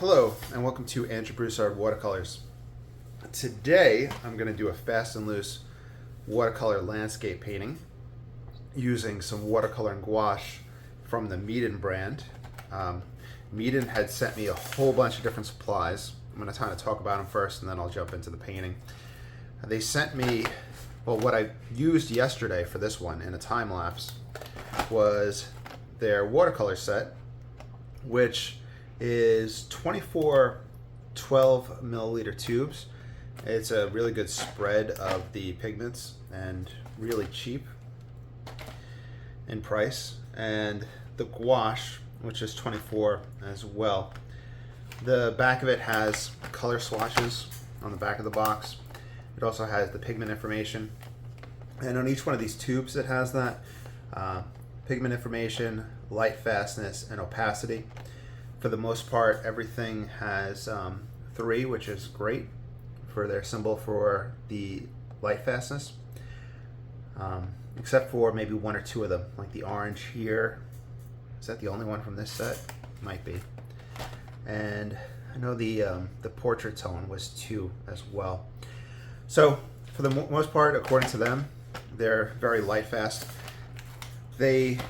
Hello and welcome to Andrew Broussard Watercolors. Today I'm going to do a fast and loose watercolor landscape painting using some watercolor and gouache from the Meaden brand. Meaden had sent me a whole bunch of different supplies. I'm going to kind of talk about them first and then I'll jump into the painting. They sent me, well, what I used yesterday for this one in a time lapse was their watercolor set, which is 24 12 milliliter tubes. It's a really good spread of the pigments and really cheap in price. And the gouache, which is 24 as well. The back of it has color swatches on the back of the box. It also has the pigment information. And on each one of these tubes it has that pigment information, light fastness, and opacity. For the most part, everything has 3, which is great for their symbol for the light fastness, except for maybe 1 or 2 of them, like the orange here. Is that the only one from this set? Might be. And I know the portrait tone was 2 as well. So for the most part, according to them, they're very light fast. They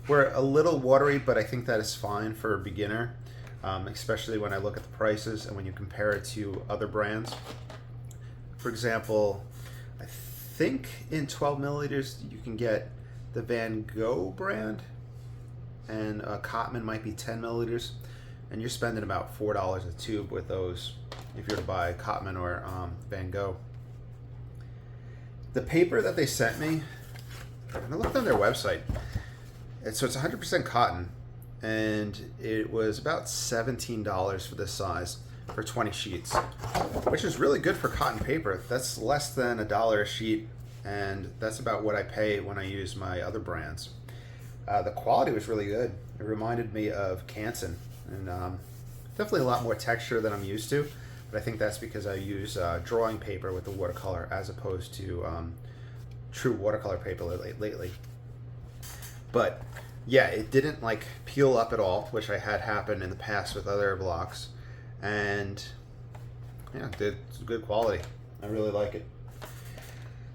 were a little watery, but I think that is fine for a beginner, especially when I look at the prices and when you compare it to other brands. For example, I think in 12 milliliters you can get the Van Gogh brand, and Cotman might be 10 milliliters, and you're spending about $4 a tube with those if you were to buy Cotman or Van Gogh. The paper that they sent me, I looked on their website. So it's 100% cotton, and it was about $17 for this size for 20 sheets, which is really good for cotton paper. That's less than $1 a sheet, and that's about what I pay when I use my other brands. The quality was really good. It reminded me of Canson, and definitely a lot more texture than I'm used to, but I think that's because I use drawing paper with the watercolor as opposed to true watercolor paper lately. But yeah, it didn't like peel up at all, which I had happen in the past with other blocks. And yeah, it's good quality. I really like it.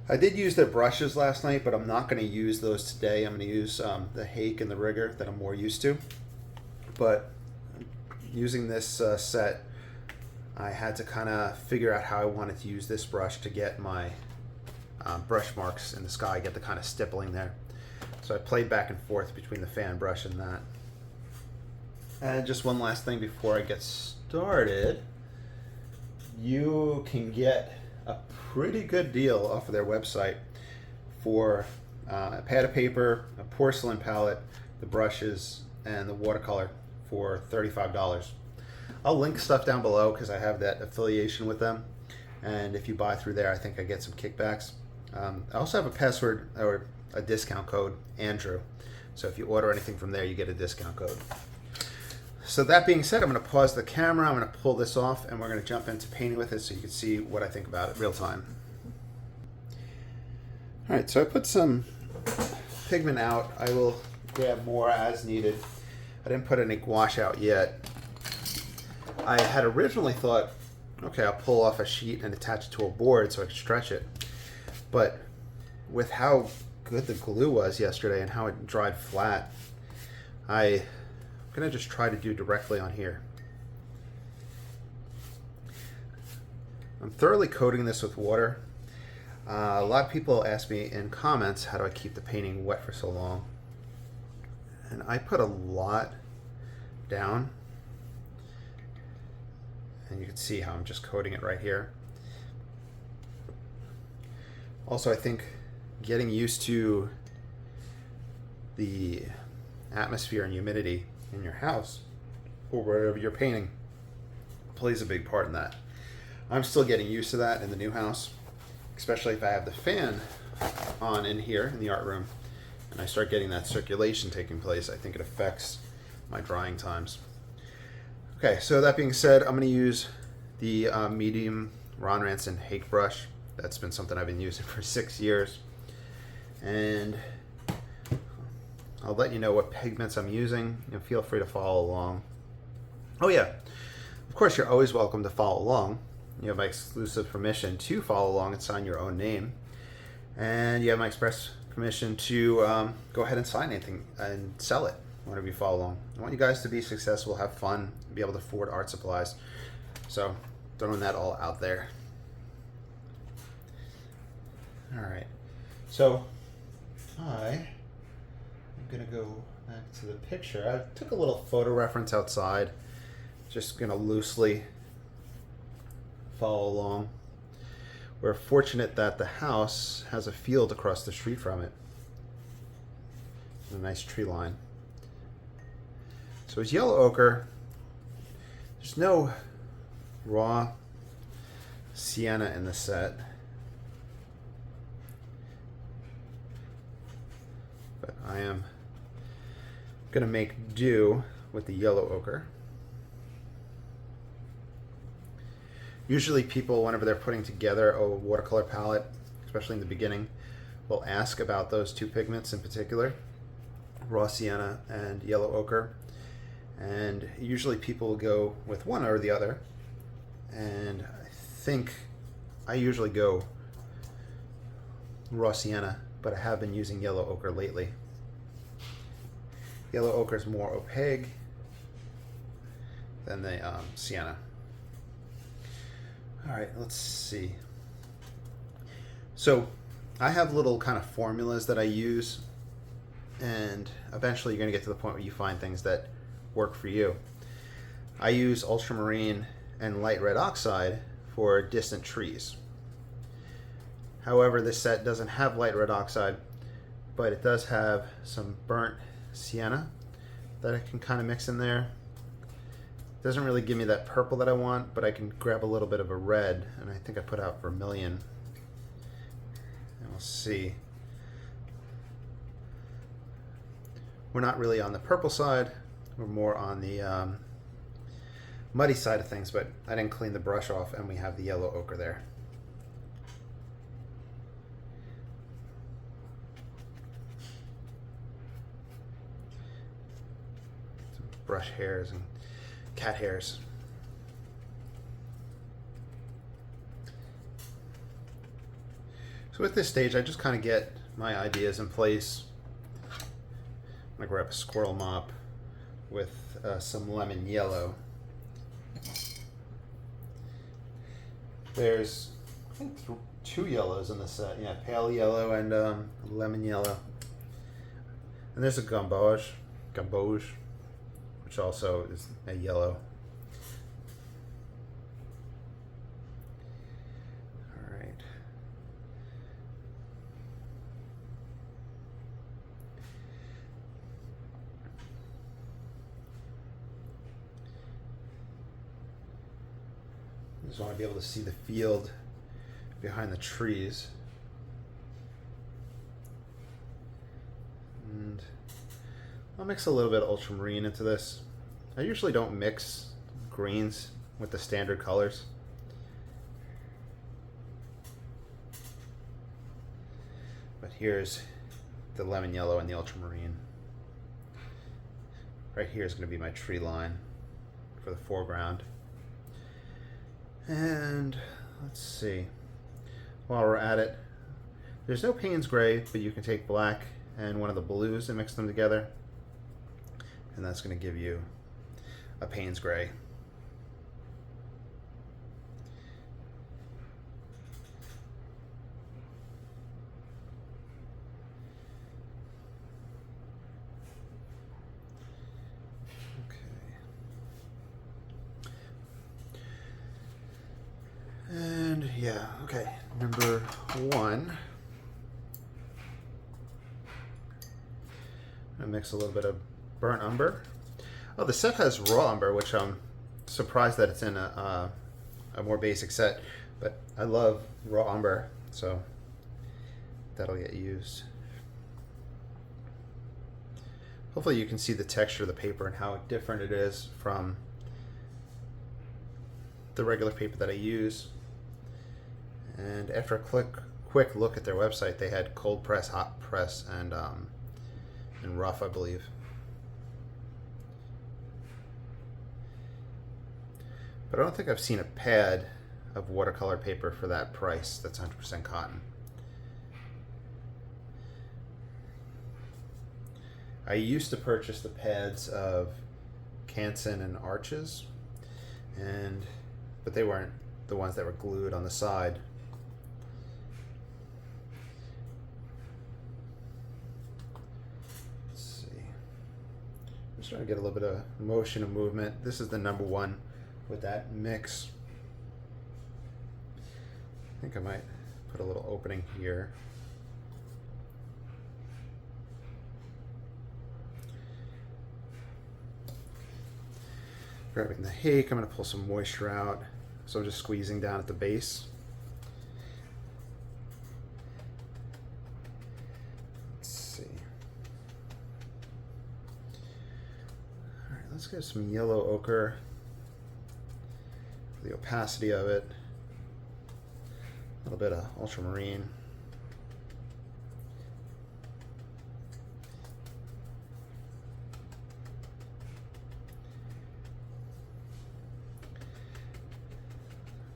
I did use their brushes last night, but I'm not going to use those today. I'm going to use the Hake and the Rigger that I'm more used to. But using this set, I had to kind of figure out how I wanted to use this brush to get my brush marks in the sky, get the kind of stippling there. So I played back and forth between the fan brush and that. And just one last thing before I get started. You can get a pretty good deal off of their website for a pad of paper, a porcelain palette, the brushes, and the watercolor for $35. I'll link stuff down below because I have that affiliation with them. And if you buy through there, I think I get some kickbacks. I also have a password or a discount code, Andrew. So if you order anything from there, you get a discount code. So that being said, I'm going to pause the camera, I'm going to pull this off, and we're going to jump into painting with it so you can see what I think about it real time. Alright, so I put some pigment out. I will grab more as needed. I didn't put any gouache out yet. I had originally thought, okay, I'll pull off a sheet and attach it to a board so I can stretch it. But with how good the glue was yesterday and how it dried flat, I'm gonna just try to do directly on here. I'm thoroughly coating this with water. A lot of people ask me in comments, how do I keep the painting wet for so long? And I put a lot down, and you can see how I'm just coating it right here. Also, I think getting used to the atmosphere and humidity in your house or wherever you're painting plays a big part in that. I'm still getting used to that in the new house, especially if I have the fan on in here in the art room and I start getting that circulation taking place. I think it affects my drying times. Okay, so that being said, I'm going to use the medium Ron Ranson Hake brush. That's been something I've been using for 6 years. And I'll let you know what pigments I'm using, and feel free to follow along. Oh yeah, of course you're always welcome to follow along. You have my exclusive permission to follow along and sign your own name. And you have my express permission to go ahead and sign anything and sell it whenever you follow along. I want you guys to be successful, have fun, be able to afford art supplies. So throwing that all out there. All right. So I'm gonna go back to the picture. I took a little photo reference outside. Just gonna loosely follow along. We're fortunate that the house has a field across the street from it. A nice tree line. So it's yellow ochre. There's no raw sienna in the set. But I am going to make do with the yellow ochre. Usually people, whenever they're putting together a watercolor palette, especially in the beginning, will ask about those two pigments in particular, raw sienna and yellow ochre. And usually people will go with one or the other. And I think I usually go raw sienna, but I have been using yellow ochre lately. Yellow ochre is more opaque than the sienna. All right, let's see. So I have little kind of formulas that I use, and eventually you're going to get to the point where you find things that work for you. I use ultramarine and light red oxide for distant trees. However, this set doesn't have light red oxide, but it does have some burnt sienna that I can kind of mix in there. Doesn't really give me that purple that I want, but I can grab a little bit of a red, and I think I put out vermilion. And we'll see. We're not really on the purple side. We're more on the muddy side of things, but I didn't clean the brush off, and we have the yellow ochre there. Some brush hairs and cat hairs. So at this stage, I just kind of get my ideas in place. I'm gonna grab a squirrel mop with some lemon yellow. There's, I think, two yellows in the set. Yeah, pale yellow and lemon yellow. And there's a gouache, which also is a yellow. All right. Just want to be able to see the field behind the trees. And I'll mix a little bit of ultramarine into this. I usually don't mix greens with the standard colors. But here's the lemon yellow and the ultramarine. Right here is going to be my tree line for the foreground. And let's see, while we're at it, there's no Payne's gray, but you can take black and one of the blues and mix them together, and that's going to give you a Payne's gray. And yeah, okay, number one. I'm gonna mix a little bit of burnt umber. Oh, the set has raw umber, which I'm surprised that it's in a more basic set, but I love raw umber, so that'll get used. Hopefully you can see the texture of the paper and how different it is from the regular paper that I use. And after a quick look at their website, they had cold press, hot press, and rough, I believe. But I don't think I've seen a pad of watercolor paper for that price that's 100% cotton. I used to purchase the pads of Canson and Arches, but they weren't the ones that were glued on the side. Let's see. I'm just trying to get a little bit of motion and movement. This is the number one with that mix. I think I might put a little opening here. Grabbing the hake, I'm going to pull some moisture out. So I'm just squeezing down at the base. Let's see. All right, let's get some yellow ochre. The opacity of it. A little bit of ultramarine.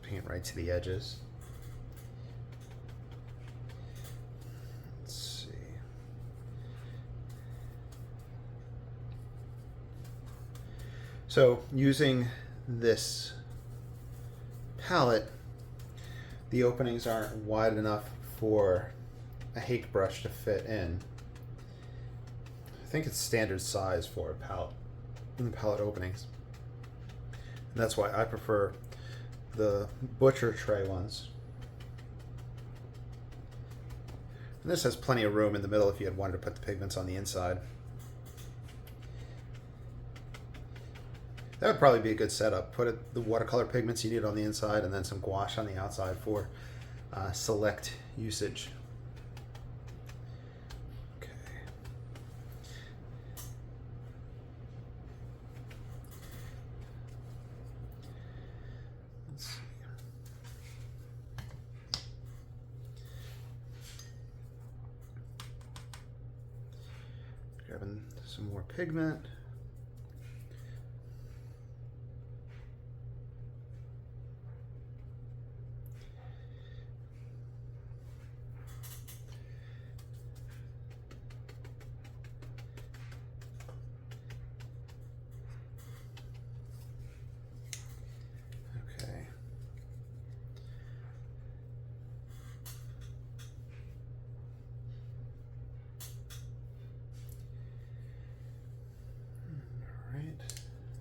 Paint right to the edges. Let's see. So using this palette, the openings aren't wide enough for a hake brush to fit in. I think it's standard size for a palette, in the palette openings. And that's why I prefer the butcher tray ones. And this has plenty of room in the middle if you had wanted to put the pigments on the inside. That would probably be a good setup. Put the watercolor pigments you need on the inside and then some gouache on the outside for select usage. Okay. Let's see. Grabbing some more pigment.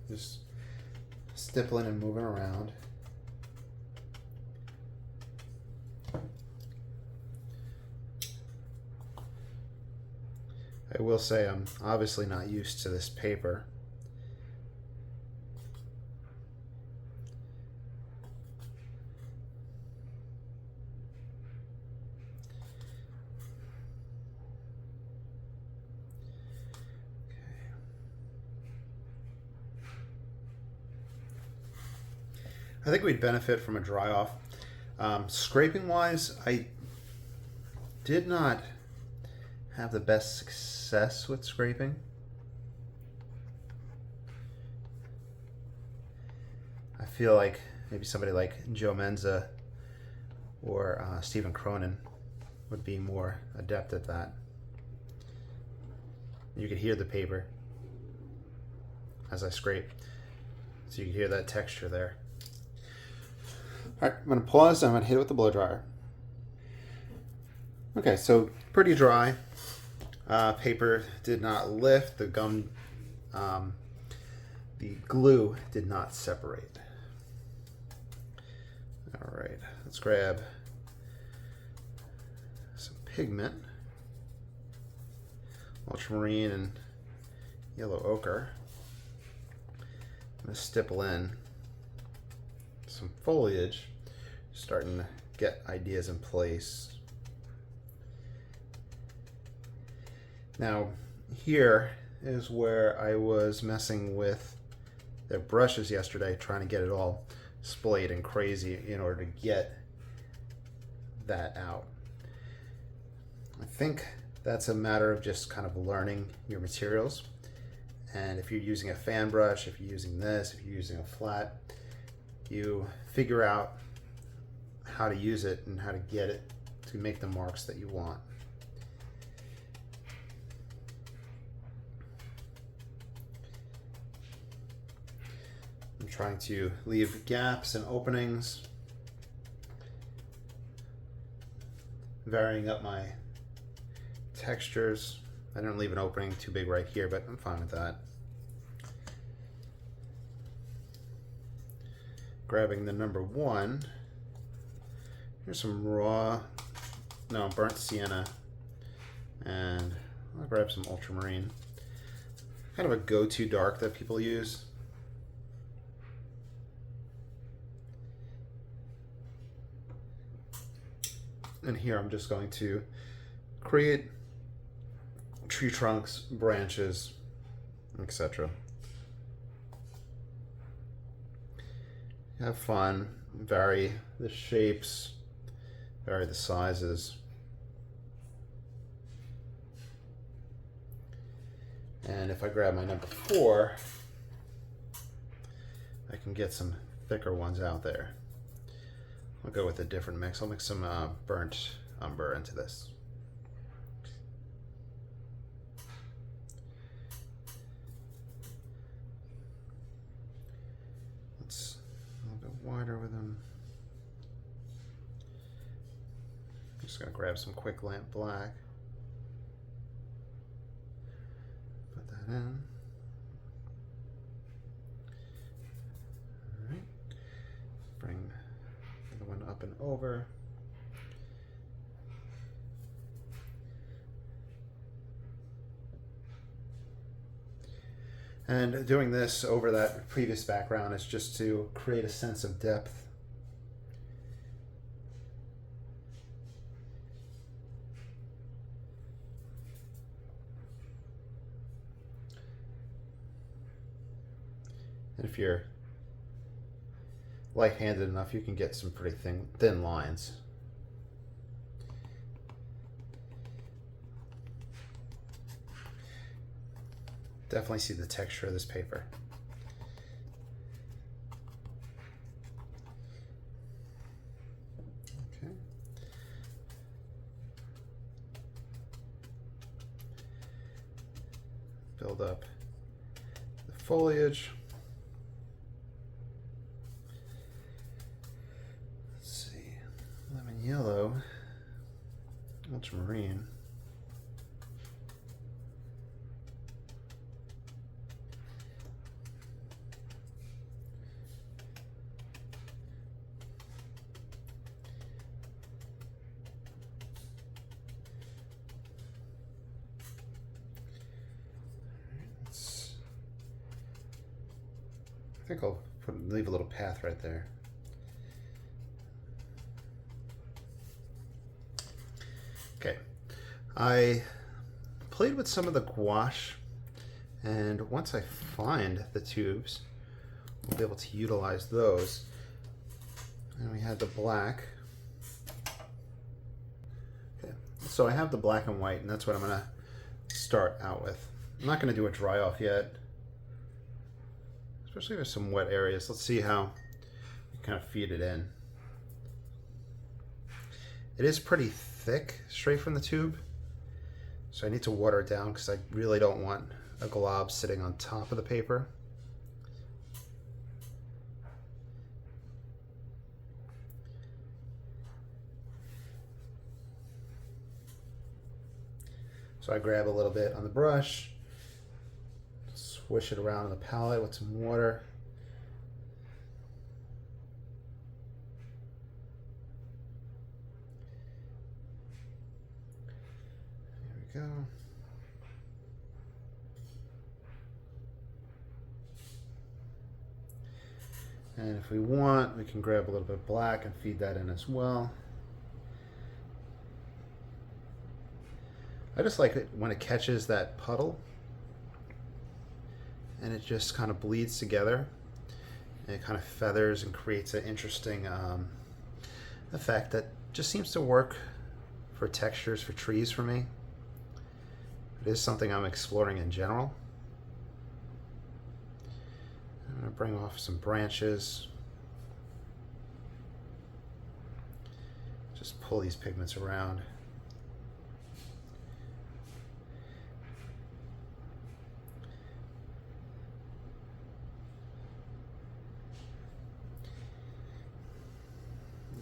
Just stippling and moving around. I will say I'm obviously not used to this paper. I think we'd benefit from a dry off. Scraping wise, I did not have the best success with scraping. I feel like maybe somebody like Joe Menza or Stephen Cronin would be more adept at that. You could hear the paper as I scrape, so you can hear that texture there. All right, I'm going to pause. I'm going to hit it with the blow dryer. Okay, so pretty dry. Paper did not lift. The glue did not separate. All right, let's grab some pigment, ultramarine and yellow ochre. I'm going to stipple in some foliage, starting to get ideas in place. Now here is where I was messing with the brushes yesterday, trying to get it all splayed and crazy in order to get that out. I think that's a matter of just kind of learning your materials. And if you're using a fan brush, if you're using this, if you're using a flat, you figure out how to use it and how to get it to make the marks that you want. I'm trying to leave gaps and openings, varying up my textures. I didn't leave an opening too big right here, but I'm fine with that. Grabbing the number 1. Here's some burnt sienna, and I'll grab some ultramarine. Kind of a go-to dark that people use. And here I'm just going to create tree trunks, branches, etc. Have fun, vary the shapes, vary the sizes. And if I grab my number 4, I can get some thicker ones out there. I'll go with a different mix. I'll mix some burnt umber into this. Let's a little bit wider with them. I'm just going to grab some quick lamp black. Put that in. All right. Bring the one up and over. And doing this over that previous background is just to create a sense of depth. And if you're light-handed enough, you can get some pretty thin lines. Definitely see the texture of this paper. Okay. Build up the foliage. Let's see, lemon yellow, ultramarine. I think I'll leave a little path right there. Okay, I played with some of the gouache, and once I find the tubes, we'll be able to utilize those. And we had the black. Okay, so I have the black and white, and that's what I'm gonna start out with. I'm not gonna do a dry off yet, especially if there's some wet areas. Let's see how you kind of feed it in. It is pretty thick straight from the tube, so I need to water it down because I really don't want a glob sitting on top of the paper. So I grab a little bit on the brush, swish it around on the palette with some water. There we go. And if we want, we can grab a little bit of black and feed that in as well. I just like it when it catches that puddle and it just kind of bleeds together, and it kind of feathers and creates an interesting effect that just seems to work for textures for trees for me. It is something I'm exploring in general. I'm going to bring off some branches. Just pull these pigments around.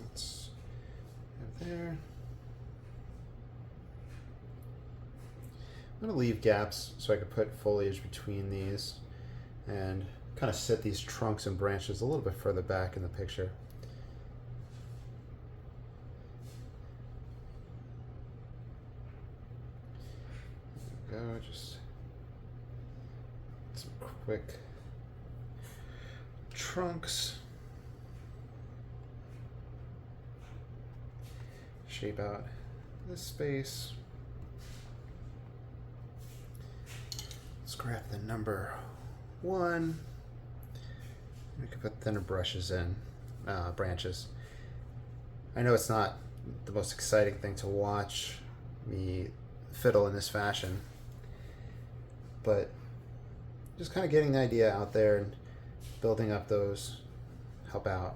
Let's have there. I'm going to leave gaps so I can put foliage between these and kind of set these trunks and branches a little bit further back in the picture. There we go, just some quick trunks. Shape out this space. Let's grab the number 1. We can put thinner brushes in, branches. I know it's not the most exciting thing to watch me fiddle in this fashion, but just kind of getting the idea out there and building up those help out.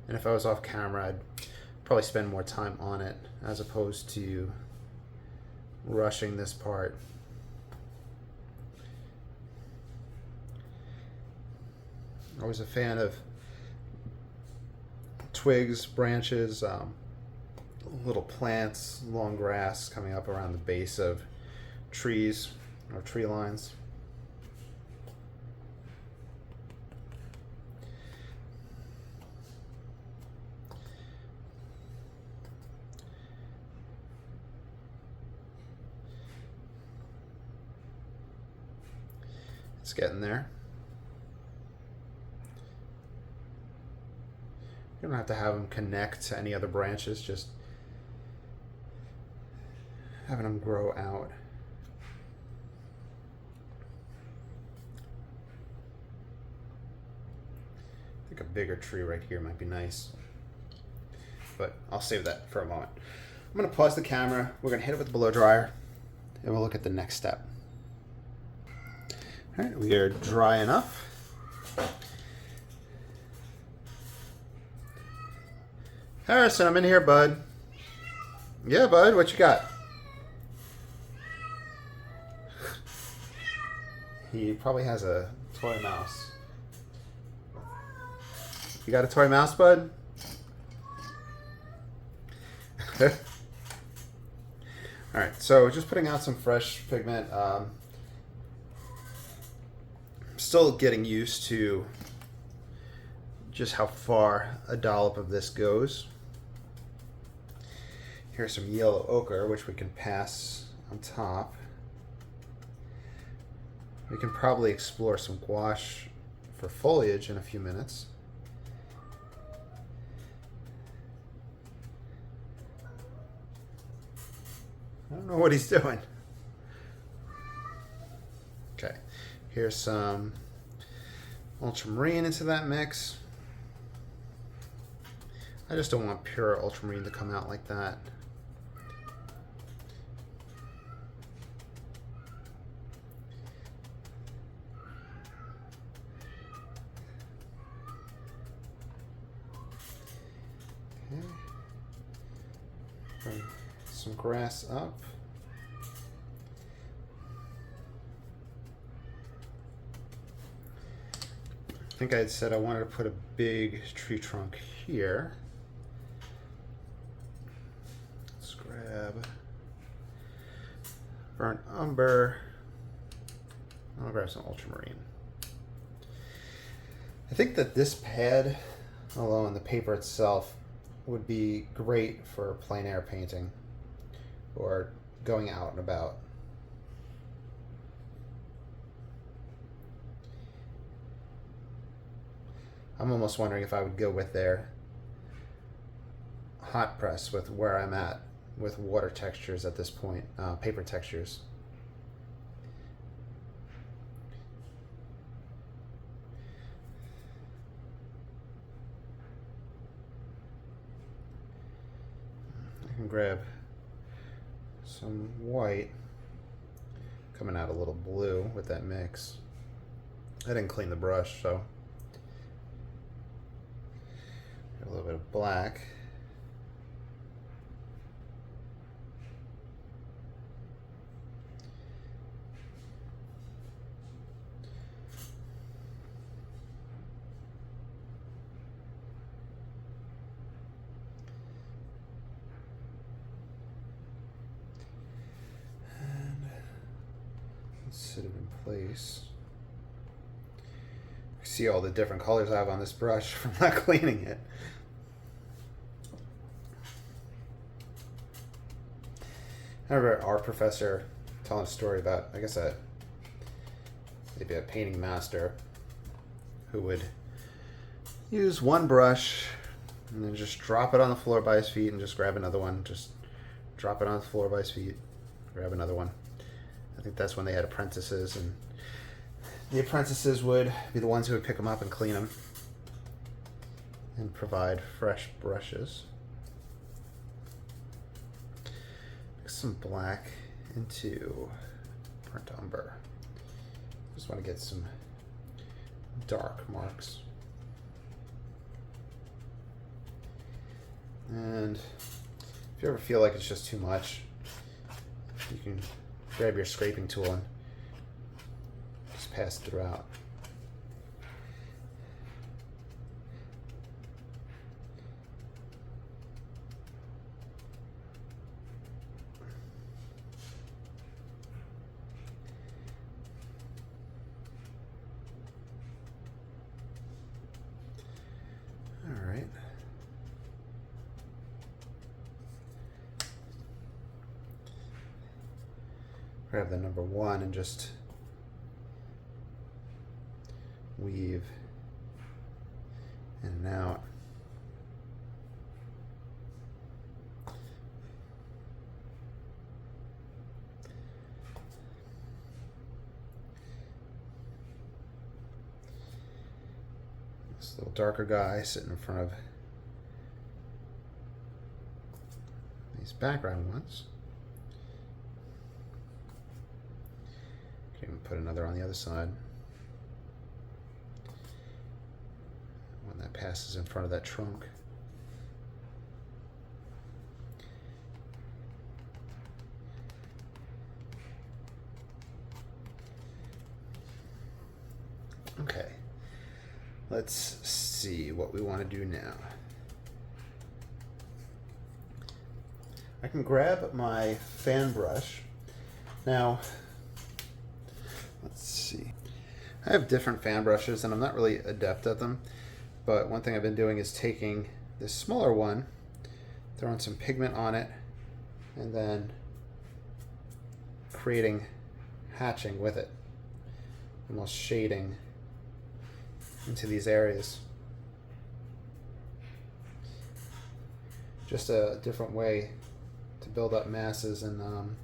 And if I was off camera, I'd probably spend more time on it as opposed to rushing this part. Always a fan of twigs, branches, little plants, long grass coming up around the base of trees or tree lines. It's getting there. You don't have to have them connect to any other branches, just having them grow out. I think a bigger tree right here might be nice, but I'll save that for a moment. I'm going to pause the camera, we're going to hit it with the blow dryer, and we'll look at the next step. All right, we are dry enough. Harrison, I'm in here, bud. Yeah, bud, what you got? He probably has a toy mouse. You got a toy mouse, bud? Alright, so just putting out some fresh pigment. Still getting used to just how far a dollop of this goes. Here's some yellow ochre, which we can pass on top. We can probably explore some gouache for foliage in a few minutes. I don't know what he's doing. Okay, here's some ultramarine into that mix. I just don't want pure ultramarine to come out like that. Okay. Bring some grass up. I think I had said I wanted to put a big tree trunk here. Let's grab burnt umber. I'll grab some ultramarine. I think that this pad alone, the paper itself, would be great for plein air painting or going out and about. I'm almost wondering if I would go with their hot press with where I'm at with water textures at this point, paper textures. I can grab some white, coming out a little blue with that mix. I didn't clean the brush, so a little bit of black. sit it in place. See all the different colors I have on this brush from not cleaning it. I remember our professor telling a story about, I guess, maybe a painting master who would use one brush and then just drop it on the floor by his feet and just grab another one. Just drop it on the floor by his feet, grab another one. I think that's when they had apprentices, and the apprentices would be the ones who would pick them up and clean them and provide fresh brushes. Mix some black into burnt umber. Just want to get some dark marks. And if you ever feel like it's just too much, you can grab your scraping tool and just pass it throughout. All right. Grab the number 1 and just weave in and out. This little darker guy sitting in front of these background ones. Can put another on the other side. One that passes in front of that trunk. Okay, let's see what we want to do now. I can grab my fan brush. Now, let's see. I have different fan brushes and I'm not really adept at them, but one thing I've been doing is taking this smaller one, throwing some pigment on it, and then creating hatching with it, almost shading into these areas. Just a different way to build up masses and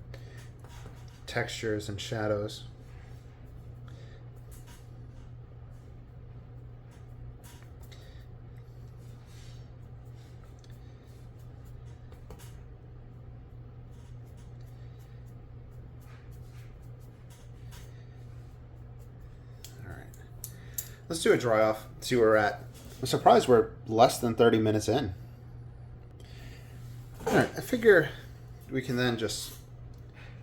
textures and shadows. Let's do a dry off, see where we're at. I'm surprised we're less than 30 minutes in. Alright, I figure we can then just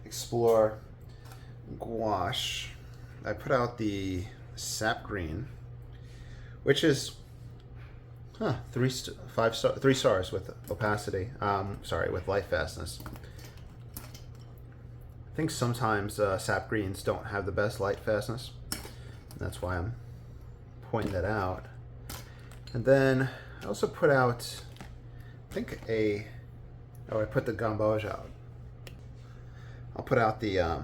explore gouache. I put out the sap green, which is 3 stars with opacity. With light fastness. I think sometimes sap greens don't have the best light fastness. That's why I'm pointing that out. And then I also put out, I think I put the Gouache out. I'll put out the,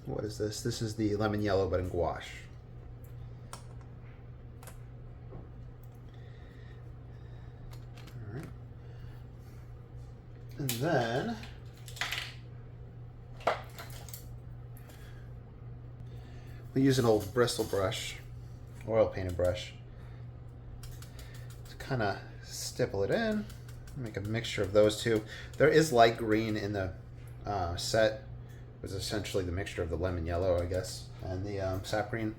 what is this? This is the lemon yellow, but in gouache. All right. And then we'll use an old Bristol brush, oil painted brush, to kind of stipple it in, make a mixture of those two. There is light green in the set. It was essentially the mixture of the lemon yellow, I guess, and the sap green.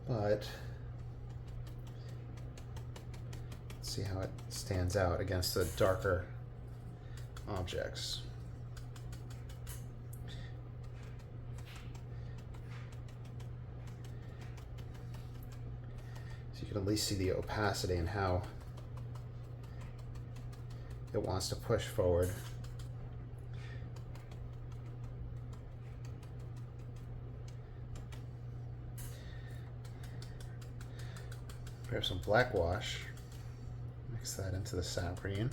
But let's see how it stands out against the darker objects. You can at least see the opacity and how it wants to push forward. Grab some black gouache, mix that into the sap green.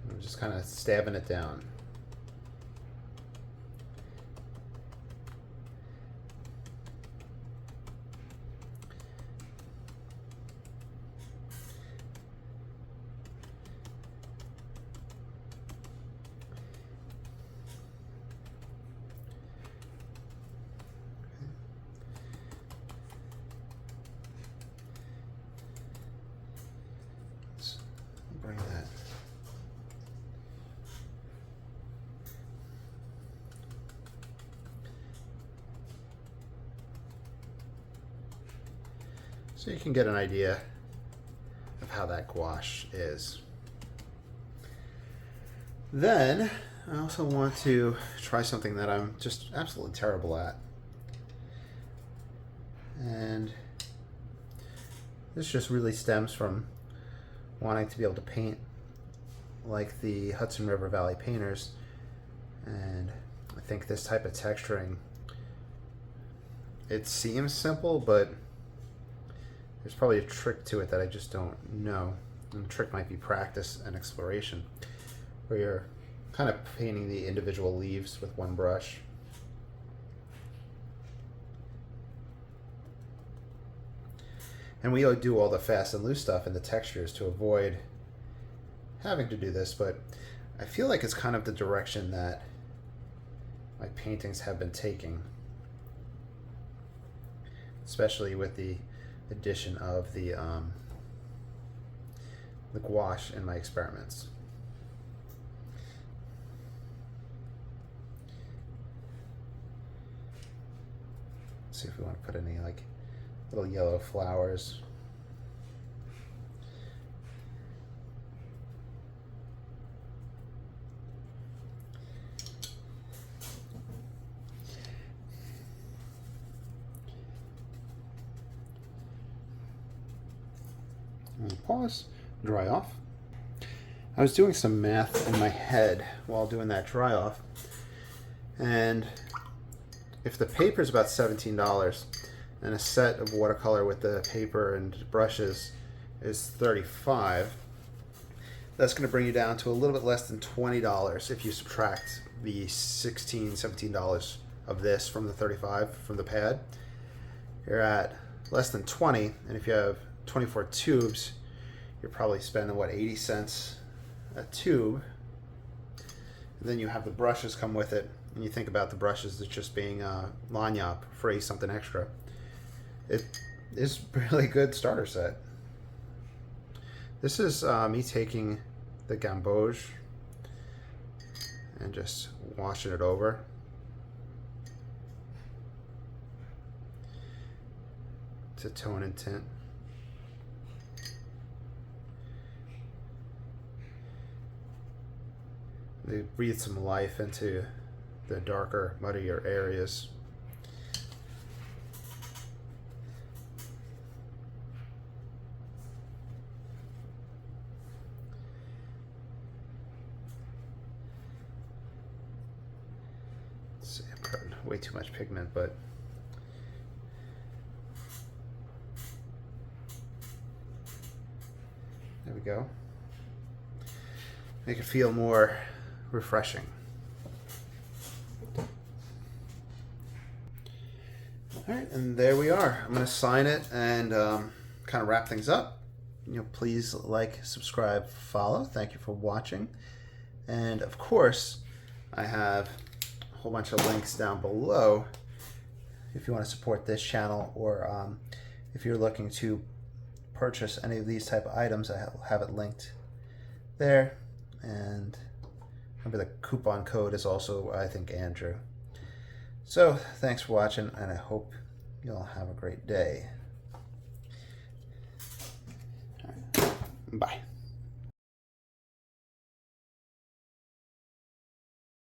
And I'm just kind of stabbing it down. Bring that. So you can get an idea of how that gouache is. Then I also want to try something that I'm just absolutely terrible at. And this just really stems from wanting to be able to paint like the Hudson River Valley painters, and I think this type of texturing, it seems simple, but there's probably a trick to it that I just don't know, and the trick might be practice and exploration, where you're kind of painting the individual leaves with one brush. And we do all the fast and loose stuff in the textures to avoid having to do this, but I feel like it's kind of the direction that my paintings have been taking, especially with the addition of the gouache in my experiments. Let's see if we want to put any like little yellow flowers. And pause, dry off. I was doing some math in my head while doing that dry off, and if the paper is about $17 and a set of watercolor with the paper and brushes is $35, that's going to bring you down to a little bit less than $20 if you subtract the $16, $17 of this from the $35 from the pad. You're at less than 20, and if you have 24 tubes, you're probably spending, what, 80 cents a tube. And then you have the brushes come with it, and you think about the brushes as just being lanyap, free, something extra. It is a really good starter set. This is me taking the gamboge and just washing it over. To tone and tint. They breathe some life into the darker, muddier areas. Let's see, I'm putting way too much pigment, but there we go. Make it feel more refreshing. All right, and there we are. I'm going to sign it and kind of wrap things up. Please like, subscribe, follow. Thank you for watching. And of course, I have a whole bunch of links down below if you want to support this channel, or if you're looking to purchase any of these type of items, I have it linked there. And remember, the coupon code is also, I think, Andrew. So thanks for watching, and I hope you all have a great day. All right. Bye.